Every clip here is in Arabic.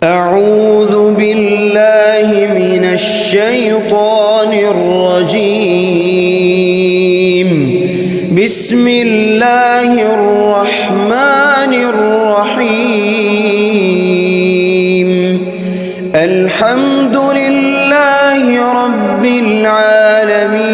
أعوذ بالله من الشيطان الرجيم. بسم الله الرحمن الرحيم. الحمد لله رب العالمين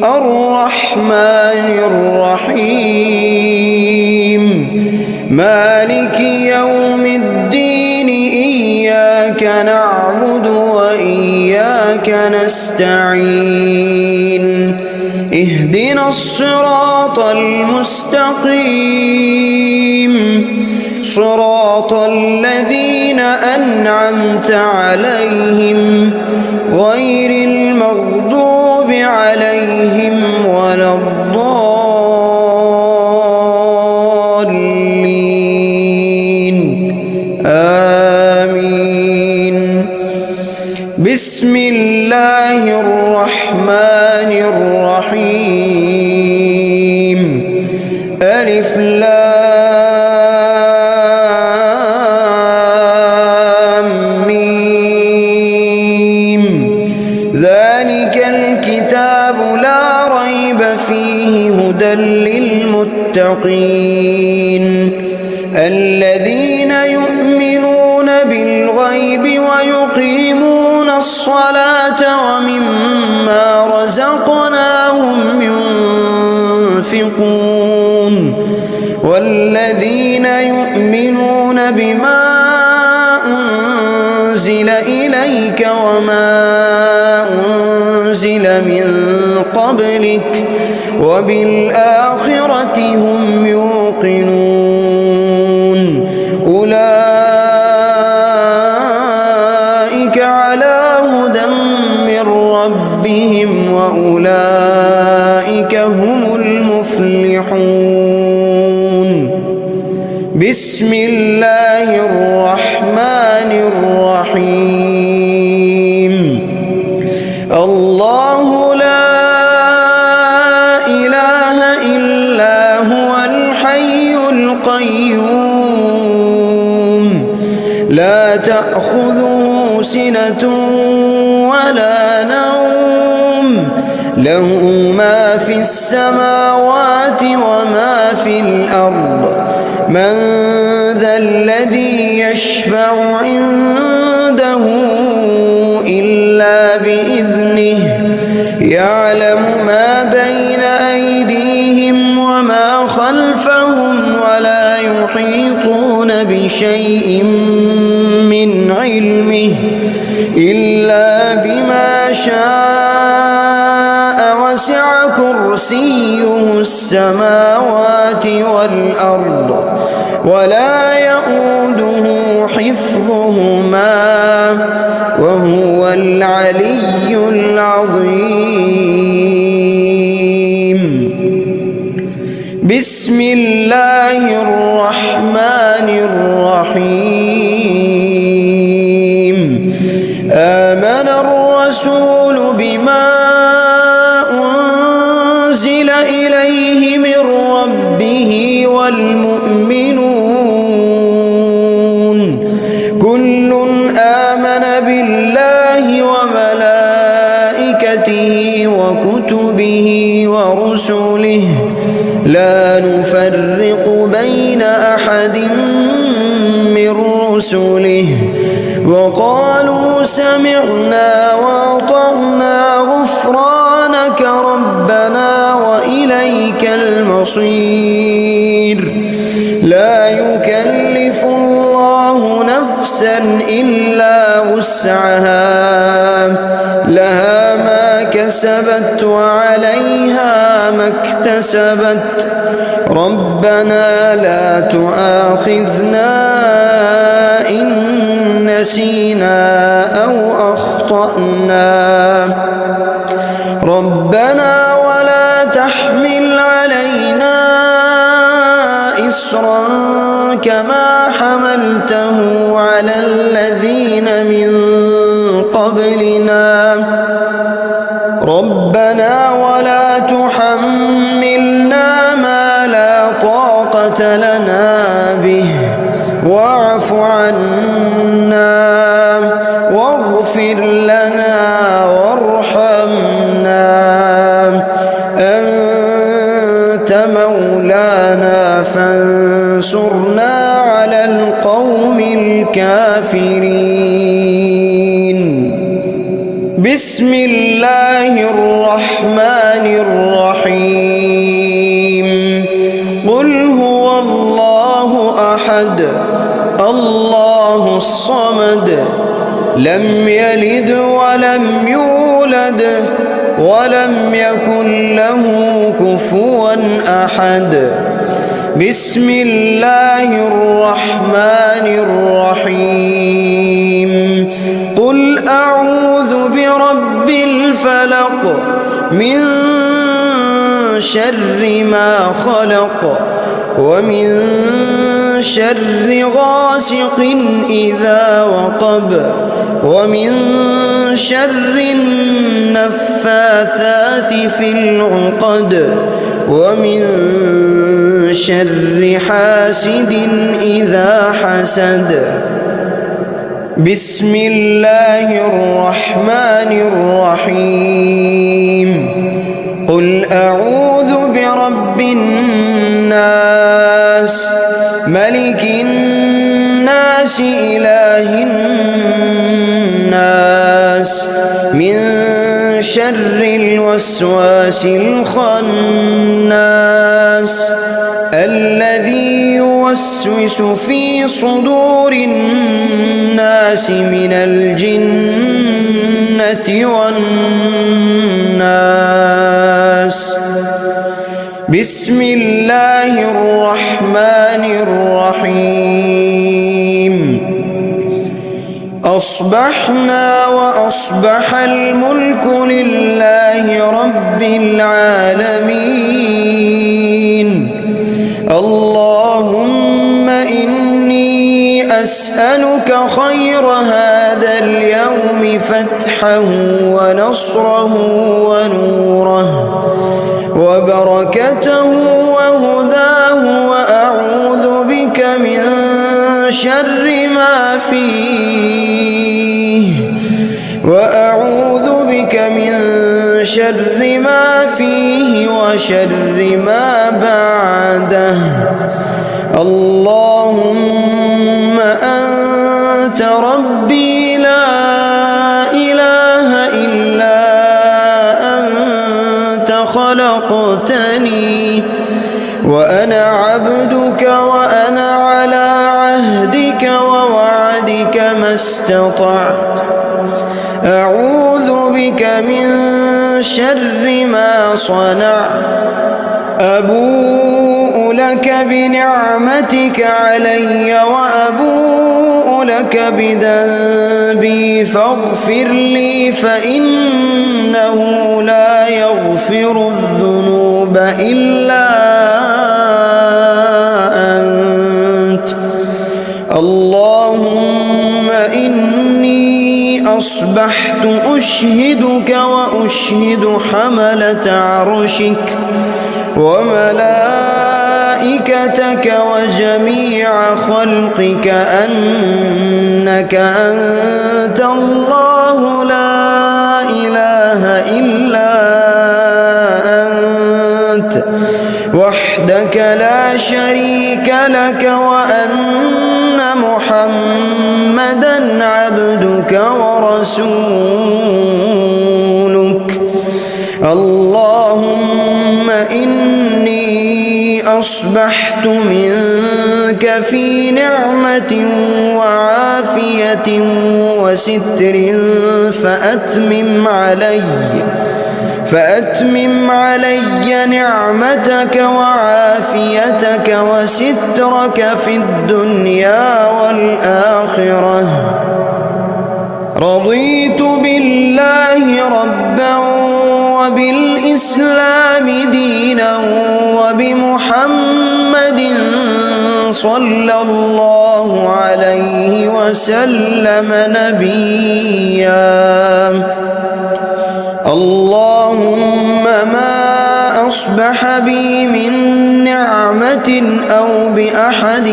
الرحمن الرحيم مالك يوم الدين إياك نعبد وإياك نستعين اهدنا الصراط المستقيم صراط الذين أنعمت عليهم غير المغضوب عليهم ولا الضالين آمين. بسم الله الرحمن الرحيم. ألف لام ميم. ذلك الكتاب لا ريب فيه هدى للمتقين الذين يؤمنون بالغيب ويقيمون الصلاة ومما رزقناهم ينفقون والذين يؤمنون بما أنزل إليك وما أنزل من قبلك وبالآخرة هم يوقنون أولئك على هدى من ربهم وأولئك هم المفلحون. بسم الله الرحمن الرحيم. الله لا إله إلا هو الحي القيوم لا تأخذه سنة ولا نوم له ما في السماوات وما في الأرض من ذا الذي يشفع عنده إلا بإذنه يعلم ما بين أيديهم وما خلفهم ولا يحيطون بشيء من علمه إلا بما شاء وسع كرسيه السماوات والأرض ولا يؤوده حفظهما وهو العلي العظيم. بسم الله الرحمن الرحيم. آمن الرسول بما أنزل إليه من ربه والمؤمنون كل آمن بالله وملائكته وكتبه ورسله لا نفرق بين أحد من رسله وقالوا سمعنا وأطعنا غفرانك ربنا وإليك المصير. لا يكلف الله نفسا إلا وسعها لها ما كسبت وعليها ما اكتسبت ربنا لا تؤاخذنا إن نسينا أو أخطأنا ربنا ولا تحمل علينا إصرا كما حملته على الذين من قبلنا ربنا ولا تحملنا ما لا طاقة لنا به واعف عنا واغفر لنا وارحمنا أنت مولانا فانصرنا على القوم الكافرين. بسم الله الرحمن الرحيم. قل هو الله أحد الله الصمد لم يلد ولم يولد ولم يكن له كفوا أحد. بسم الله الرحمن الرحيم. قل أعوذ برب الفلق من شر ما خلق ومن شر غاسق إذا وقب ومن شر النفاثات في العقد ومن شر حاسد إذا حسد. بسم الله الرحمن الرحيم. قل أعوذ برب الناس ملك الناس إله الناس من شر الوسواس الخناس الذي يوسوس في صدور الناس من الجنة والناس. بسم الله الرحمن الرحيم. أصبحنا وأصبح الملك لله رب العالمين. اللهم إني أسألك خير هذا اليوم فتحه ونصره ونوره وبركته وهداه وأعوذ بك من شر ما فيه وشر ما بعده. اللهم أنت ربي لا إله إلا أنت خلقتني وأنا عبدك وأنا على عهدك ووعدك ما استطعت. أعوذ بك من شر ما صنعت. أبوء لك بنعمتك علي وأبوء لك بذنبي فاغفر لي فإنه لا يغفر الذنوب إلا أنت. اللهم إني أصبحت أشهدك وأشهد حملة عرشك وملائكتك وجميع خلقك أنك أنت الله لا إله إلا أنت وحدك لا شريك لك وأن محمدا عبدك ورسولك. اللهم إني أصبحت منك في نعمة وعافية وستر فأتمم علي نعمتك وعافيتك وسترك في الدنيا والآخرة. رضيت بالله ربا وبالإسلام دينا وبمحمد صلى الله عليه وسلم نبيا. اللهم ما أصبح بي من نعمة أو بأحد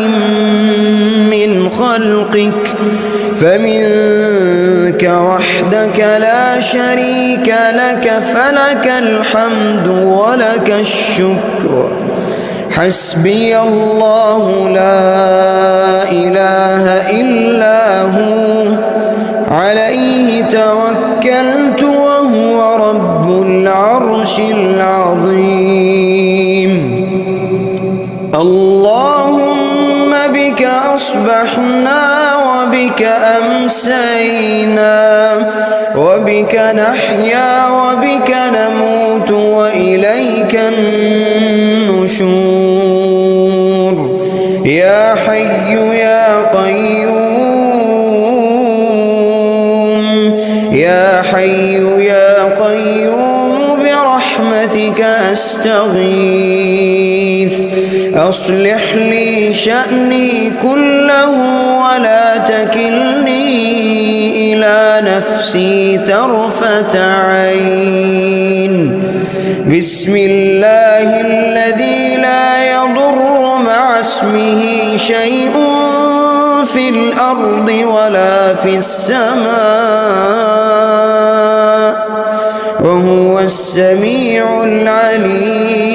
من خلقك فمنك وحدك لا شريك لك فلك الحمد ولك الشكر حسبي الله لا إله إلا هو عليه توكلت وهو رب العرش العظيم اللهم بك أصبحنا وبك أمسينا وبك نحيا وبك نموت وإليك النشور يا حي يا قيوم يا حي يا قيوم برحمتك أستغيث أصلح لي شأني كله ولا تكلني إلى نفسي طرفة عين بسم الله الذي لا يضر مع اسمه شيء في الأرض ولا في السماء وهو السميع العليم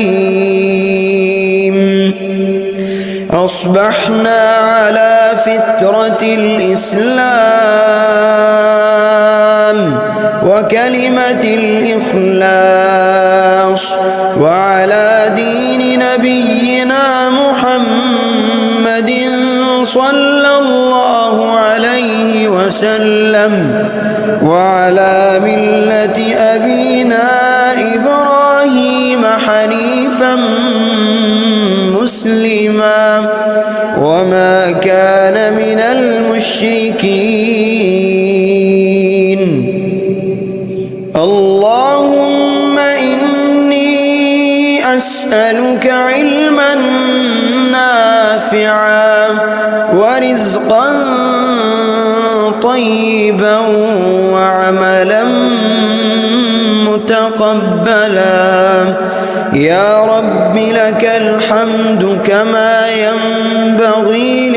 أصبحنا على فطرة الإسلام وكلمة الإخلاص وعلى دين نبينا محمد صلى الله عليه وسلم وعلى ملة أبينا إبراهيم حنيفا مسلما وما كان من المشركين اللهم إني أسألك علما نافعا ورزقا طيبا وعملا متقبلا يا رب لك الحمد كما ينبغي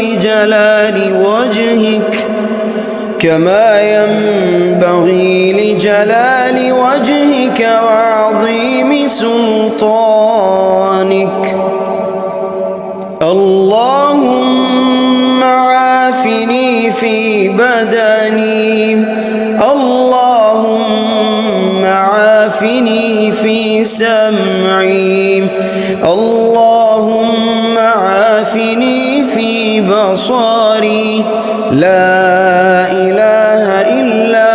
لجلال وجهك وعظيم سلطانك اللهم عافني في بدني اللهم عافني في سمعي اللهم عافني في بصري لا إله إلا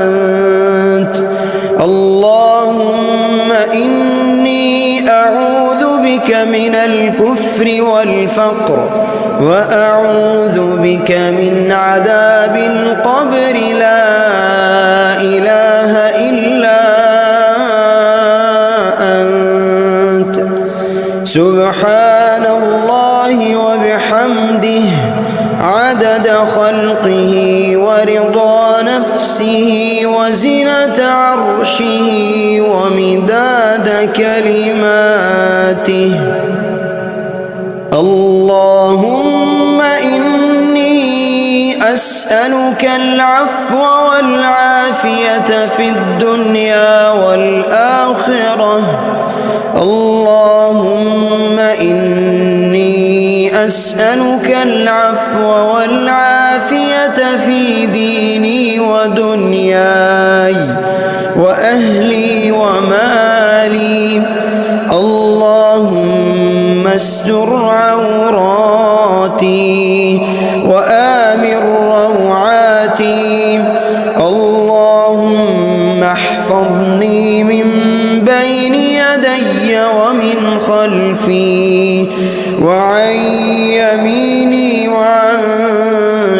أنت اللهم إني أعوذ بك من الكفر والفقر وأعوذ بك من عذاب القبر لا إله إلا أنت سبحان الله وبحمده عدد خلقه ورضا نفسه وزنة عرشه ومداد كلماته اللهم إني أسألك العفو والعافية في الدنيا والآخرة اللهم إني أسألك العفو والعافية في ديني ودنياي وأهلي ومالي اللهم استر عوراتي وآمن روعاتي اللهم احفظني من بين يدي ومن خلفي وعن يميني وعن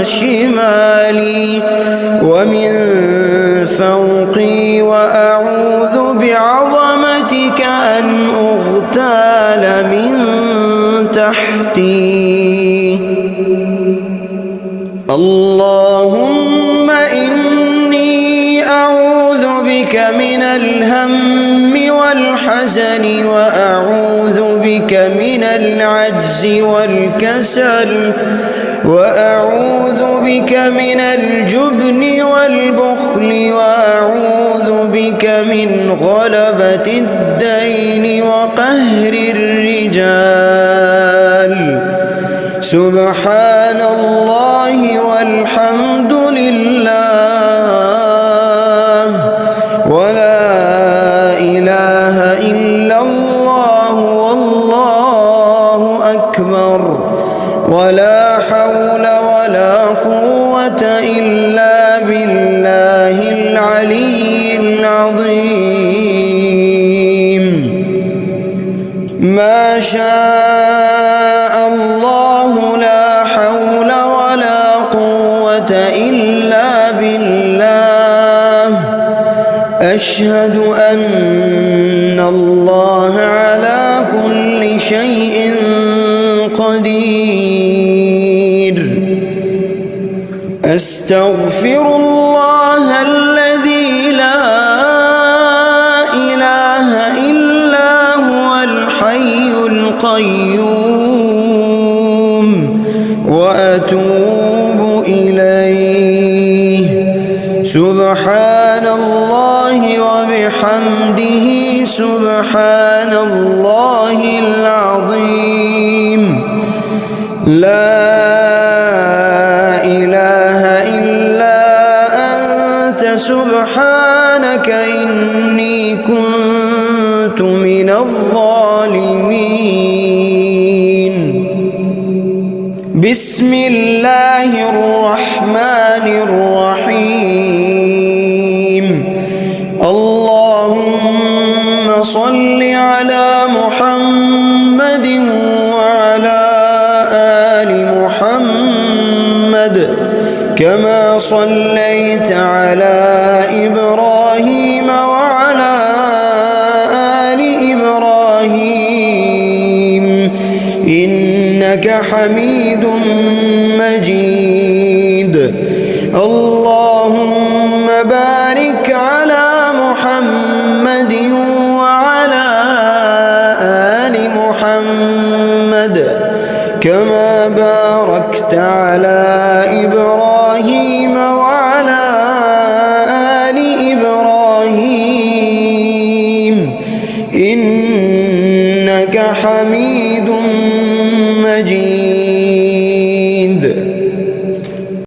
شمالي ومن فوقي وأعوذ بعظمتك أن أغتال من تحتي اللهم إني أعوذ بك من الهم والحزن وأعوذ بك من العجز والكسل وأعوذ بك من الجبن والبخل وأعوذ بك من غلبة الدين وقهر الرجال سبحان الله والحمد لله ولا إله إلا الله والله أكبر ولا حول ولا قوة إلا بالله العلي العظيم ما شاء الله لا حول ولا قوة إلا بالله أشهد أن الله على كل شيء قدير أستغفر الله الذي لا إله إلا هو الحي القيوم وأتوب إليه سبحان الله وبحمده سبحان الله العظيم لا إله إلا أنت سبحانك إني كنت من الظالمين بسم الله الرحمن الرحيم اللهم صل على محمد وعلى آل محمد كما صليت على إبراهيم وعلى آل إبراهيم إنك حميد مجيد اللهم بارك على محمد وعلى آل محمد كما باركت على